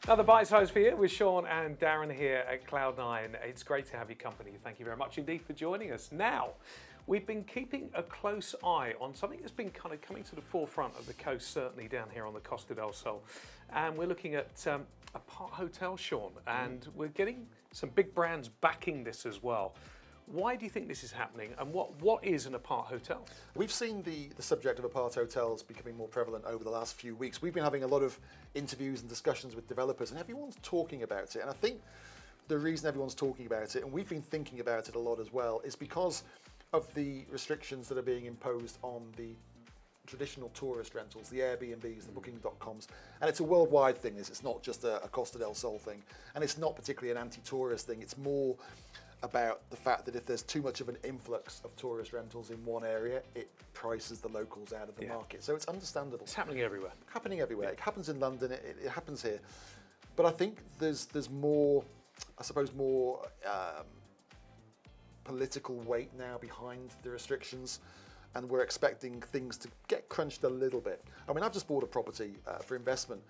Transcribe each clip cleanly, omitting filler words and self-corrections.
Another Bite Size for you with Sean and Darren here at Cloud9. It's great to have your company. Thank you very much indeed for joining us. Now, we've been keeping a close eye on something that's been kind of coming to the forefront of the coast, certainly down here on the Costa del Sol. And we're looking at Apart Hotel, Sean, and we're getting some big brands backing this as well. Why do you think this is happening, and what is an apart hotel? We've seen the subject of apart hotels becoming more prevalent over the last few weeks. We've been having a lot of interviews and discussions with developers, and everyone's talking about it. And I think the reason everyone's talking about it, and we've been thinking about it a lot as well, is because of the restrictions that are being imposed on the traditional tourist rentals, the Airbnbs, the Booking.coms, and it's a worldwide thing. It's not just a Costa del Sol thing, and it's not particularly an anti-tourist thing. It's more about the fact that if there's too much of an influx of tourist rentals in one area, it prices the locals out of the market. So it's understandable. It's happening everywhere. Happening everywhere. It happens in London, it happens here. But I think there's more, I suppose, more political weight now behind the restrictions, and we're expecting things to get crunched a little bit. I mean, I've just bought a property for investment,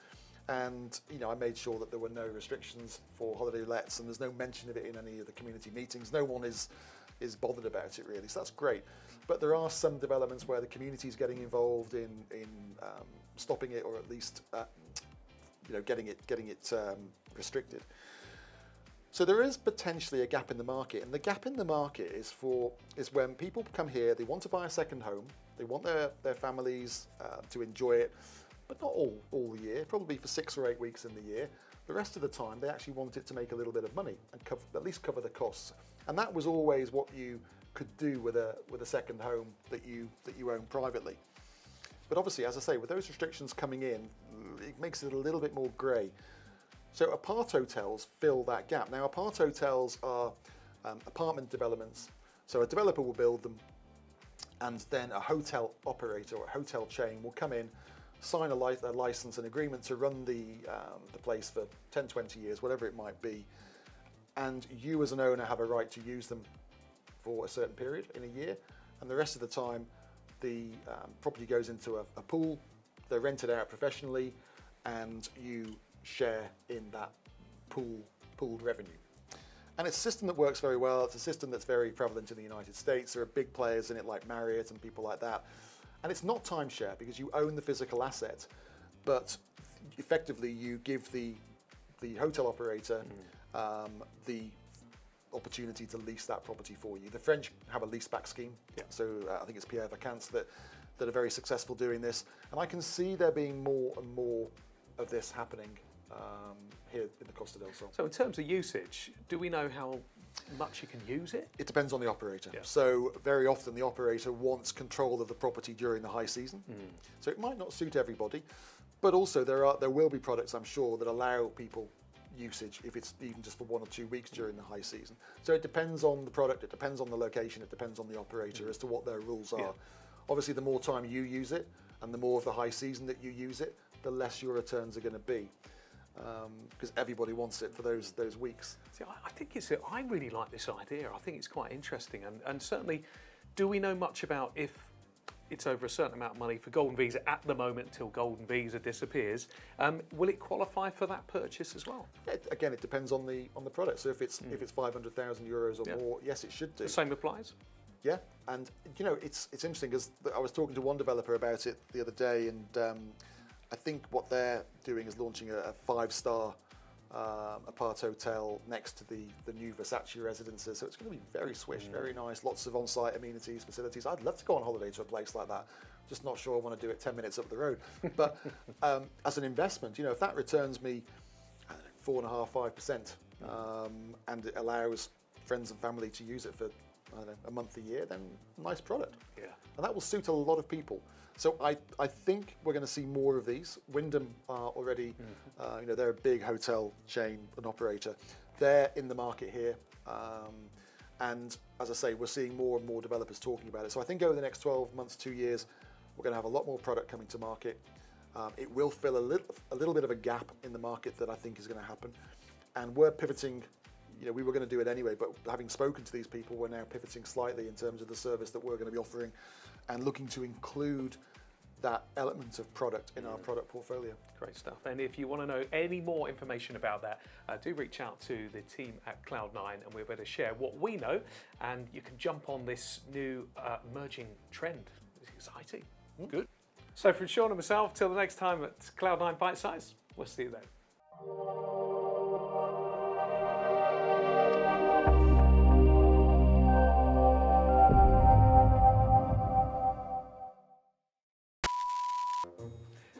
and I made sure that there were no restrictions for holiday lets, and there's no mention of it in any of the community meetings. No one is bothered about it really, so that's great. But there are some developments where the community is getting involved in stopping it, or at least getting it restricted. So there is potentially a gap in the market, and the gap in the market is when people come here, they want to buy a second home, they want their families to enjoy it, but not all the year, probably for 6 or 8 weeks in the year. The rest of the time, they actually want it to make a little bit of money and at least cover the costs. And that was always what you could do with a second home that you own privately. But obviously, as I say, with those restrictions coming in, it makes it a little bit more grey. So apart hotels fill that gap. Now, apart hotels are apartment developments. So a developer will build them, and then a hotel operator or a hotel chain will come in, sign a license and agreement to run the place for 10, 20 years, whatever it might be. And you as an owner have a right to use them for a certain period in a year. And the rest of the time, the property goes into a pool, they're rented out professionally, and you share in that pooled revenue. And it's a system that works very well. It's a system that's very prevalent in the United States. There are big players in it like Marriott and people like that. And it's not timeshare because you own the physical asset, but effectively you give the hotel operator the opportunity to lease that property for you. The French have a leaseback scheme, so I think it's Pierre Vacances that are very successful doing this. And I can see there being more and more of this happening here in the Costa del Sol. So in terms of usage, do we know how much you can use it? It depends on the operator. So very often the operator wants control of the property during the high season. So it might not suit everybody, but also there will be products, I'm sure, that allow people usage if it's even just for 1 or 2 weeks during the high season. So it depends on the product, it depends on the location, it depends on the operator as to what their rules are. Obviously, the more time you use it and the more of the high season that you use it, the less your returns are going to be. Because everybody wants it for those weeks. See, I really like this idea. I think it's quite interesting, and certainly, do we know much about if it's over a certain amount of money for Golden Visa at the moment until Golden Visa disappears? Will it qualify for that purchase as well? Again, it depends on the product. So if it's 500,000 euros or more, yes, it should do. The same applies. Yeah, and it's interesting because I was talking to one developer about it the other day, and I think what they're doing is launching a 5-star apart hotel next to the new Versace residences. So it's going to be very swish, very nice, lots of on-site amenities, facilities. I'd love to go on holiday to a place like that. Just not sure I want to do it 10 minutes up the road. But as an investment, if that returns me, I don't know, 4.5%, 5%, and it allows friends and family to use it for, I don't know, a month a year, then nice product. Yeah. And that will suit a lot of people. So I think we're going to see more of these. Wyndham are already, they're a big hotel chain and operator. They're in the market here. And as I say, we're seeing more and more developers talking about it. So I think over the next 12 months, 2 years, we're going to have a lot more product coming to market. It will fill a little bit of a gap in the market that I think is going to happen. And we're pivoting. We were going to do it anyway, but having spoken to these people, we're now pivoting slightly in terms of the service that we're going to be offering and looking to include that element of product in our product portfolio. Great stuff. And if you want to know any more information about that, do reach out to the team at Cloud9 and we're going to share what we know, and you can jump on this new emerging trend. It's exciting. Good. So from Sean and myself, till the next time at Cloud9 Bite Size, we'll see you then.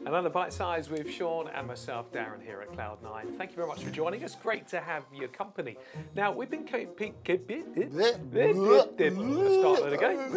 Another Bite Size with Sean and myself, Darren, here at Cloud9. Thank you very much for joining us. Great to have your company. Now, we've been... Let's start that again.